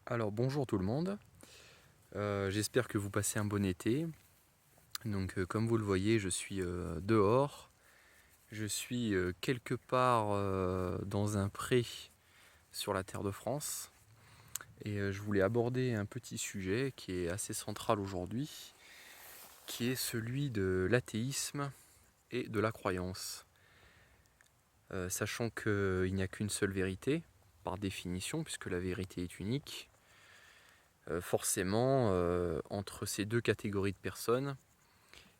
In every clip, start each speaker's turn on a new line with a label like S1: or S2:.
S1: Alors bonjour tout le monde. J'espère que vous passez un bon été. Donc comme vous le voyez, je suis dehors. Je suis quelque part dans un pré sur la terre de France. Et je voulais aborder un petit sujet qui est assez central aujourd'hui, qui est celui de l'athéisme et de la croyance. Sachant qu'il n'y a qu'une seule vérité, par définition, puisque la vérité est unique. Forcément, entre ces deux catégories de personnes,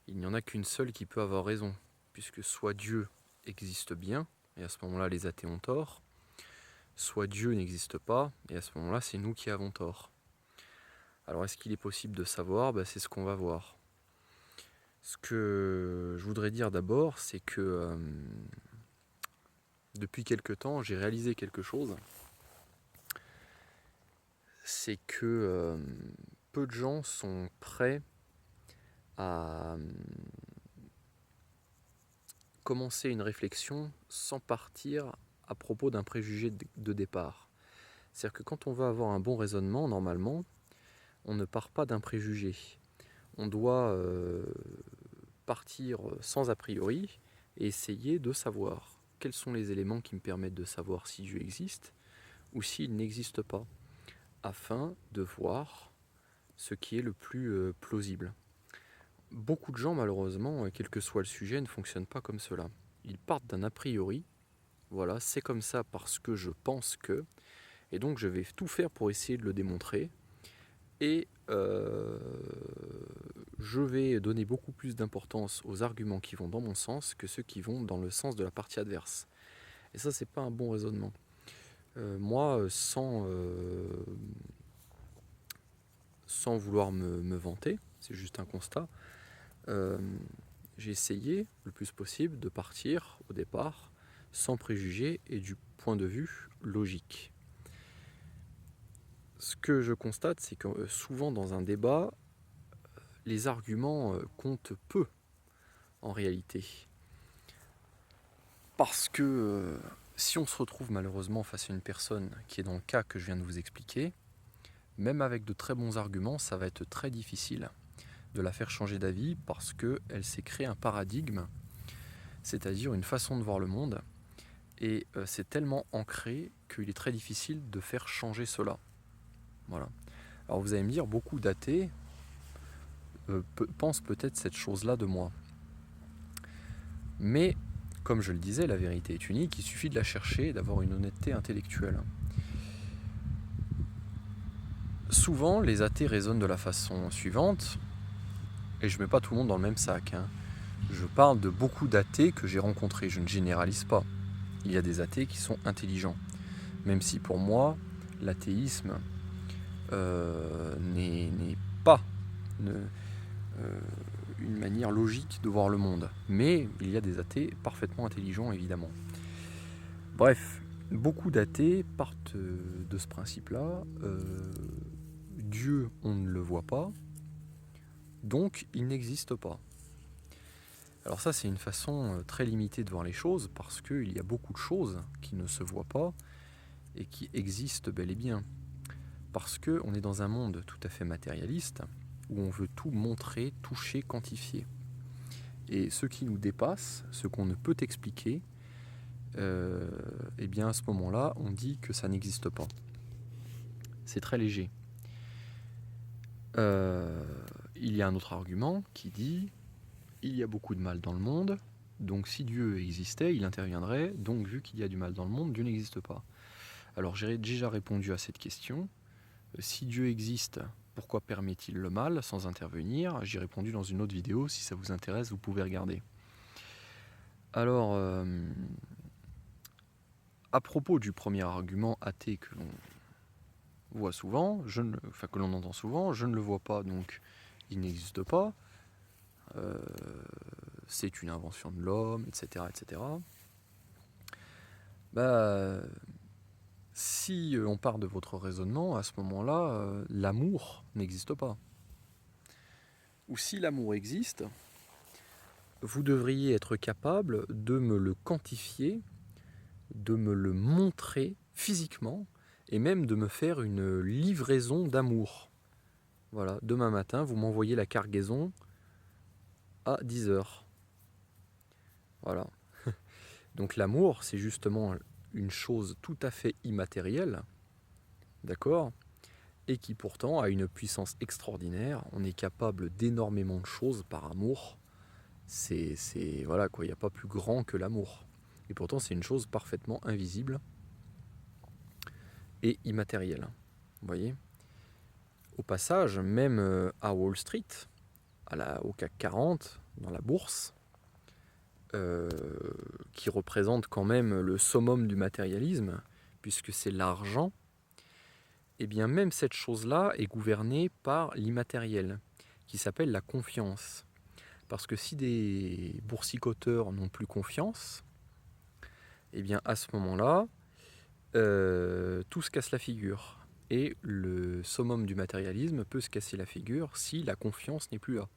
S1: il n'y en a qu'une seule qui peut avoir raison, puisque soit Dieu existe bien, et à ce moment-là les athées ont tort, soit Dieu n'existe pas, et à ce moment-là c'est nous qui avons tort. Alors est-ce qu'il est possible de savoir? C'est ce qu'on va voir. Ce que je voudrais dire d'abord, c'est que depuis quelque temps, j'ai réalisé quelque chose. C'est que peu de gens sont prêts à commencer une réflexion sans partir à propos d'un préjugé de départ. C'est-à-dire que quand on veut avoir un bon raisonnement, normalement, on ne part pas d'un préjugé. On doit partir sans a priori et essayer de savoir quels sont les éléments qui me permettent de savoir si Dieu existe ou s'il n'existe pas, afin de voir ce qui est le plus plausible. Beaucoup de gens, malheureusement, quel que soit le sujet, ne fonctionnent pas comme cela. Ils partent d'un a priori, voilà, c'est comme ça parce que je pense que, et donc je vais tout faire pour essayer de le démontrer, et je vais donner beaucoup plus d'importance aux arguments qui vont dans mon sens que ceux qui vont dans le sens de la partie adverse. Et ça, c'est pas un bon raisonnement. Moi, sans vouloir me vanter, c'est juste un constat, euh, j'ai essayé le plus possible de partir au départ sans préjugés et du point de vue logique. Ce que je constate, c'est que souvent dans un débat, les arguments comptent peu en réalité. Parce que si on se retrouve malheureusement face à une personne qui est dans le cas que je viens de vous expliquer, même avec de très bons arguments, ça va être très difficile de la faire changer d'avis parce qu'elle s'est créée un paradigme, c'est-à-dire une façon de voir le monde, et c'est tellement ancré qu'il est très difficile de faire changer cela. Voilà. Alors vous allez me dire, beaucoup d'athées pensent peut-être cette chose-là de moi. Mais, comme je le disais, la vérité est unique, il suffit de la chercher et d'avoir une honnêteté intellectuelle. Souvent, les athées raisonnent de la façon suivante, et je ne mets pas tout le monde dans le même sac. Je parle de beaucoup d'athées que j'ai rencontrés, je ne généralise pas. Il y a des athées qui sont intelligents, même si pour moi, l'athéisme n'est pas une manière logique de voir le monde. Mais il y a des athées parfaitement intelligents, évidemment. Bref, beaucoup d'athées partent de ce principe-là. Dieu, on ne le voit pas, donc il n'existe pas. Alors ça, c'est une façon très limitée de voir les choses, parce qu'il y a beaucoup de choses qui ne se voient pas et qui existent bel et bien. Parce qu'on est dans un monde tout à fait matérialiste, où on veut tout montrer, toucher, quantifier. Et ce qui nous dépasse, ce qu'on ne peut expliquer, eh bien à ce moment-là, on dit que ça n'existe pas. C'est très léger. Il y a un autre argument qui dit il y a beaucoup de mal dans le monde, donc si Dieu existait, il interviendrait, donc vu qu'il y a du mal dans le monde, Dieu n'existe pas. Alors j'ai déjà répondu à cette question. Si Dieu existe, pourquoi permet-il le mal sans intervenir? J'ai répondu dans une autre vidéo, si ça vous intéresse, vous pouvez regarder. Alors, à propos du premier argument athée que l'on voit souvent, que l'on entend souvent, je ne le vois pas, donc il n'existe pas, c'est une invention de l'homme, etc. etc. Si on part de votre raisonnement, à ce moment-là, l'amour n'existe pas. Ou si l'amour existe, vous devriez être capable de me le quantifier, de me le montrer physiquement, et même de me faire une livraison d'amour. Voilà, demain matin, vous m'envoyez la cargaison à 10 heures. Voilà. Donc l'amour, c'est justement une chose tout à fait immatérielle, d'accord, et qui pourtant a une puissance extraordinaire. On est capable d'énormément de choses par amour. Voilà quoi, il n'y a pas plus grand que l'amour. Et pourtant, c'est une chose parfaitement invisible et immatérielle. Vous voyez ? Au passage, même à Wall Street, au CAC 40, dans la bourse, qui représente quand même le summum du matérialisme, puisque c'est l'argent, et bien même cette chose-là est gouvernée par l'immatériel, qui s'appelle la confiance. Parce que si des boursicoteurs n'ont plus confiance, et bien à ce moment-là, tout se casse la figure. Et le summum du matérialisme peut se casser la figure si la confiance n'est plus là.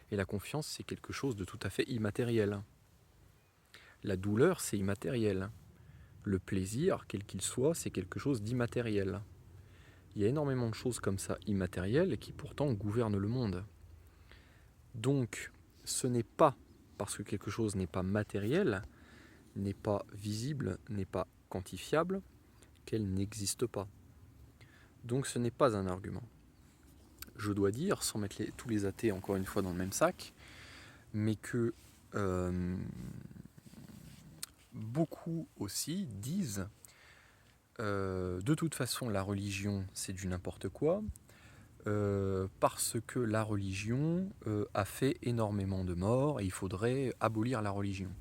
S1: Et la confiance, c'est quelque chose de tout à fait immatériel. La douleur, c'est immatériel. Le plaisir, quel qu'il soit, c'est quelque chose d'immatériel. Il y a énormément de choses comme ça immatérielles qui pourtant gouvernent le monde. Donc, ce n'est pas parce que quelque chose n'est pas matériel, n'est pas visible, n'est pas quantifiable, qu'elle n'existe pas. Donc ce n'est pas un argument. Je dois dire, sans mettre tous les athées encore une fois dans le même sac, mais que beaucoup aussi disent de toute façon la religion c'est du n'importe quoi, parce que la religion a fait énormément de morts et il faudrait abolir la religion.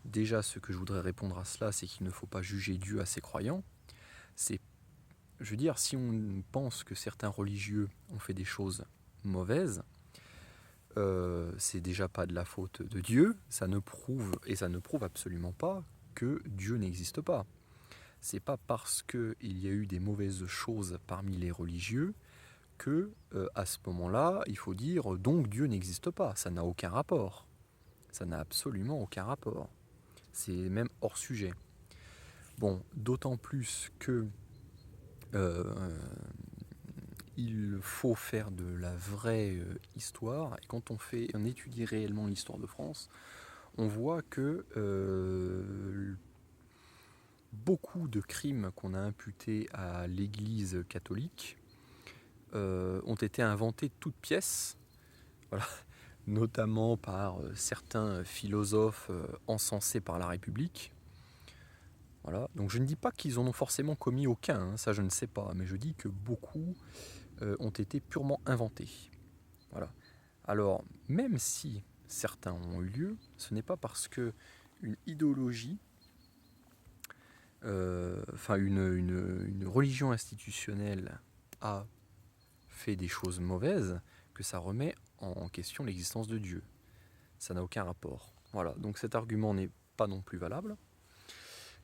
S1: Déjà, ce que je voudrais répondre à cela, c'est qu'il ne faut pas juger Dieu à ses croyants. Je veux dire, si on pense que certains religieux ont fait des choses mauvaises, c'est déjà pas de la faute de Dieu, ça ne prouve absolument pas que Dieu n'existe pas. C'est pas parce qu'il y a eu des mauvaises choses parmi les religieux que, à ce moment-là, il faut dire donc Dieu n'existe pas. Ça n'a aucun rapport. Ça n'a absolument aucun rapport. C'est même hors sujet. Bon, d'autant plus que il faut faire de la vraie histoire. Et quand on étudie réellement l'histoire de France, on voit que beaucoup de crimes qu'on a imputés à l'Église catholique ont été inventés de toutes pièces, voilà, notamment par certains philosophes encensés par la République. Voilà. Donc je ne dis pas qu'ils en ont forcément commis aucun, hein, ça je ne sais pas, mais je dis que beaucoup ont été purement inventés. Voilà. Alors, même si certains ont eu lieu, ce n'est pas parce que une idéologie, une religion institutionnelle a fait des choses mauvaises que ça remet en question l'existence de Dieu. Ça n'a aucun rapport. Voilà, donc cet argument n'est pas non plus valable.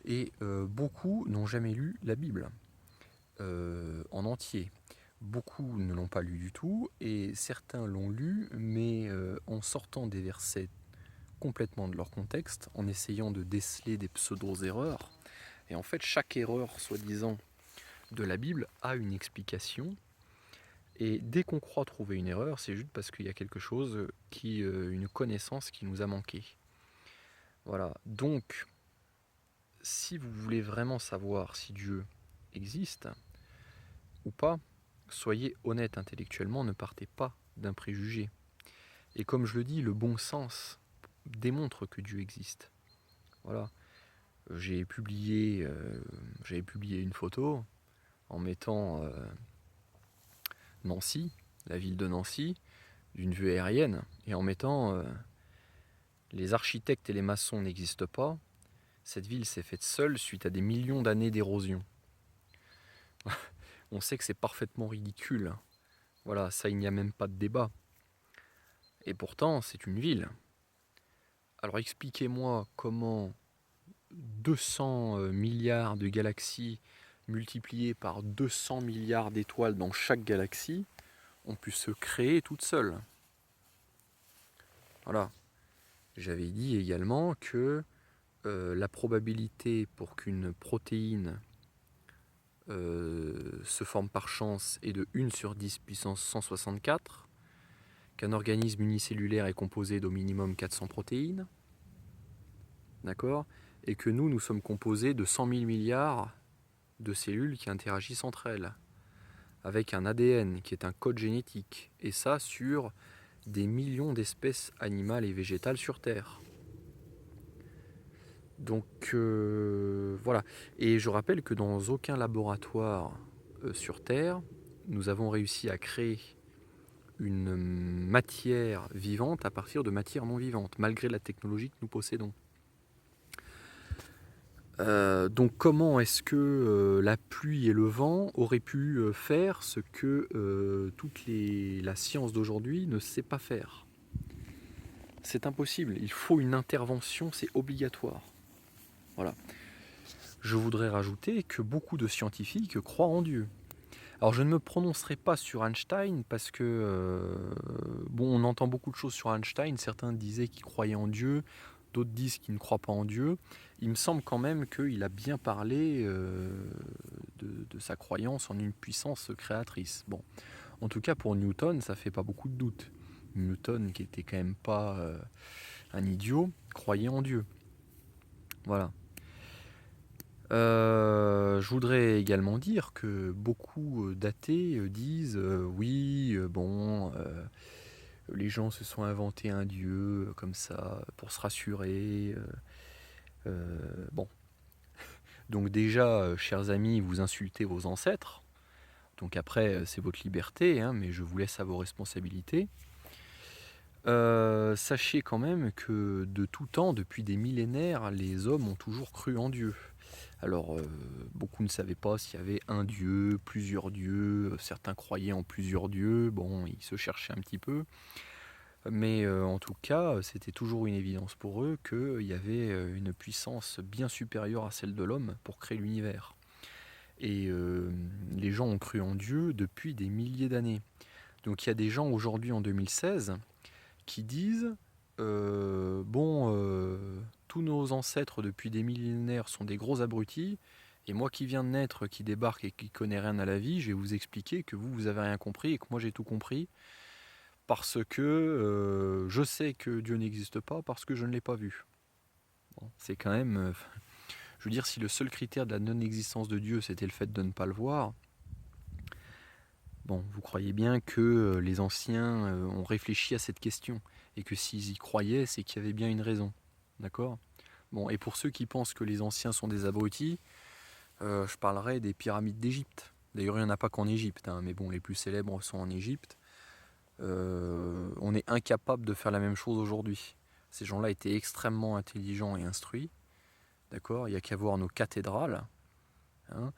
S1: Et beaucoup n'ont jamais lu la Bible en entier. Beaucoup ne l'ont pas lu du tout, et certains l'ont lu, mais en sortant des versets complètement de leur contexte, en essayant de déceler des pseudo-erreurs. Et en fait, chaque erreur, soi-disant, de la Bible a une explication. Et dès qu'on croit trouver une erreur, c'est juste parce qu'il y a quelque chose une connaissance qui nous a manqué. Voilà. Donc, si vous voulez vraiment savoir si Dieu existe ou pas, soyez honnête intellectuellement, ne partez pas d'un préjugé. Et comme je le dis, le bon sens démontre que Dieu existe. Voilà. J'avais publié une photo en mettant Nancy, la ville de Nancy, d'une vue aérienne, et en mettant les architectes et les maçons n'existent pas, cette ville s'est faite seule suite à des millions d'années d'érosion. On sait que c'est parfaitement ridicule. Voilà, ça, il n'y a même pas de débat. Et pourtant, c'est une ville. Alors expliquez-moi comment 200 milliards de galaxies multipliées par 200 milliards d'étoiles dans chaque galaxie ont pu se créer toutes seules. Voilà. J'avais dit également que la probabilité pour qu'une protéine se forme par chance est de 1 sur 10 puissance 164, qu'un organisme unicellulaire est composé d'au minimum 400 protéines, d'accord, et que nous sommes composés de 100 000 milliards de cellules qui interagissent entre elles, avec un ADN qui est un code génétique, et ça sur des millions d'espèces animales et végétales sur Terre. Donc voilà. Et je rappelle que dans aucun laboratoire sur Terre, nous avons réussi à créer une matière vivante à partir de matière non vivante, malgré la technologie que nous possédons. Donc comment est-ce que la pluie et le vent auraient pu faire ce que la science d'aujourd'hui ne sait pas faire? C'est impossible, il faut une intervention, c'est obligatoire. Voilà. Je voudrais rajouter que beaucoup de scientifiques croient en Dieu. Alors je ne me prononcerai pas sur Einstein parce que bon, on entend beaucoup de choses sur Einstein. Certains disaient qu'il croyait en Dieu, d'autres disent qu'il ne croit pas en Dieu. Il me semble quand même qu'il a bien parlé de sa croyance en une puissance créatrice. Bon, en tout cas pour Newton, ça fait pas beaucoup de doute. Newton, qui était quand même pas un idiot, croyait en Dieu. Voilà. Je voudrais également dire que beaucoup d'athées disent oui, bon, les gens se sont inventés un dieu comme ça pour se rassurer. Bon, donc déjà, chers amis, vous insultez vos ancêtres. Donc après, c'est votre liberté, hein, mais je vous laisse à vos responsabilités. Sachez quand même que de tout temps, depuis des millénaires, les hommes ont toujours cru en Dieu. Alors, beaucoup ne savaient pas s'il y avait un dieu, plusieurs dieux, certains croyaient en plusieurs dieux, bon, ils se cherchaient un petit peu, mais en tout cas, c'était toujours une évidence pour eux qu'il y avait une puissance bien supérieure à celle de l'homme pour créer l'univers. Et les gens ont cru en Dieu depuis des milliers d'années. Donc il y a des gens aujourd'hui en 2016 qui disent tous nos ancêtres depuis des millénaires sont des gros abrutis, et moi qui viens de naître, qui débarque et qui connais rien à la vie, je vais vous expliquer que vous avez rien compris et que moi j'ai tout compris, parce que je sais que Dieu n'existe pas, parce que je ne l'ai pas vu. Bon, c'est quand même... je veux dire, si le seul critère de la non-existence de Dieu, c'était le fait de ne pas le voir, bon, vous croyez bien que les anciens ont réfléchi à cette question, et que s'ils y croyaient, c'est qu'il y avait bien une raison. D'accord ? Bon, et pour ceux qui pensent que les anciens sont des abrutis, je parlerai des pyramides d'Égypte. D'ailleurs, il n'y en a pas qu'en Égypte, hein, mais bon, les plus célèbres sont en Égypte. On est incapable de faire la même chose aujourd'hui. Ces gens-là étaient extrêmement intelligents et instruits. D'accord ? Il n'y a qu'à voir nos cathédrales. Hein,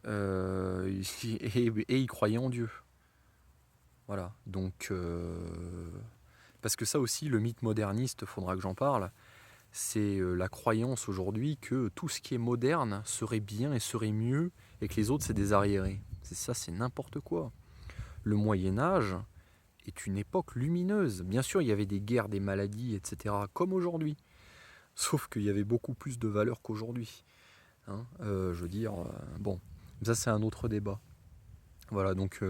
S1: et ils croyaient en Dieu. Voilà. Donc, parce que ça aussi, le mythe moderniste, il faudra que j'en parle. C'est la croyance aujourd'hui que tout ce qui est moderne serait bien et serait mieux, et que les autres c'est des arriérés. C'est n'importe quoi. Le Moyen-Âge est une époque lumineuse. Bien sûr, il y avait des guerres, des maladies, etc., comme aujourd'hui. Sauf qu'il y avait beaucoup plus de valeur qu'aujourd'hui. Hein, je veux dire, bon, ça c'est un autre débat. Voilà, donc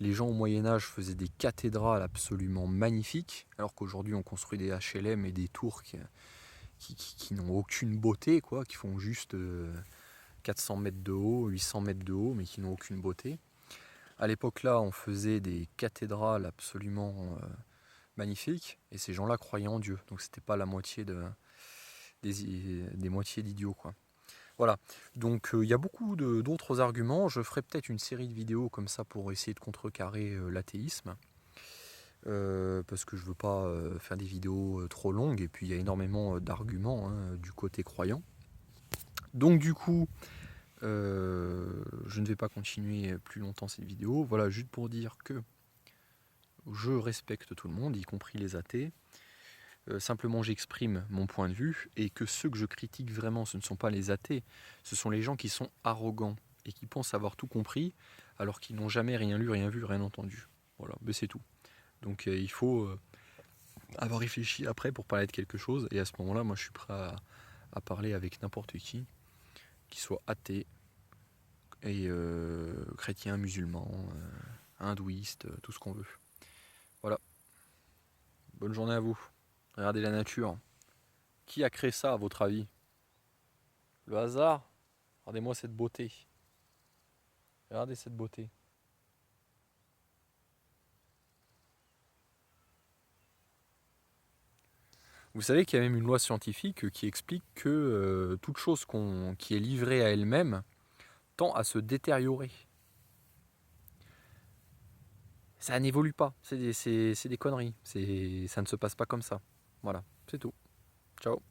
S1: les gens au Moyen-Âge faisaient des cathédrales absolument magnifiques, alors qu'aujourd'hui on construit des HLM et des tours qui n'ont aucune beauté, quoi, qui font juste 400 mètres de haut, 800 mètres de haut, mais qui n'ont aucune beauté. À l'époque là, on faisait des cathédrales absolument magnifiques, et ces gens-là croyaient en Dieu, donc c'était pas la moitié des moitiés d'idiots, quoi. Voilà, donc il y a beaucoup d'autres arguments. Je ferai peut-être une série de vidéos comme ça pour essayer de contrecarrer l'athéisme. Parce que je veux pas faire des vidéos trop longues, et puis il y a énormément d'arguments, hein, du côté croyant. Donc du coup, je ne vais pas continuer plus longtemps cette vidéo. Voilà, juste pour dire que je respecte tout le monde, y compris les athées. Simplement j'exprime mon point de vue, et que ceux que je critique vraiment, ce ne sont pas les athées, ce sont les gens qui sont arrogants et qui pensent avoir tout compris alors qu'ils n'ont jamais rien lu, rien vu, rien entendu. Voilà, mais c'est tout. Donc il faut avoir réfléchi après pour parler de quelque chose, et à ce moment-là, moi je suis prêt à parler avec n'importe qui soit athée, et chrétiens, musulmans, hindouistes, tout ce qu'on veut. Voilà. Bonne journée à vous. Regardez la nature. Qui a créé ça à votre avis? Le hasard? Regardez-moi cette beauté. Regardez cette beauté. Vous savez qu'il y a même une loi scientifique qui explique que toute chose qui est livrée à elle-même tend à se détériorer. Ça n'évolue pas, c'est des conneries, ça ne se passe pas comme ça. Voilà, c'est tout. Ciao.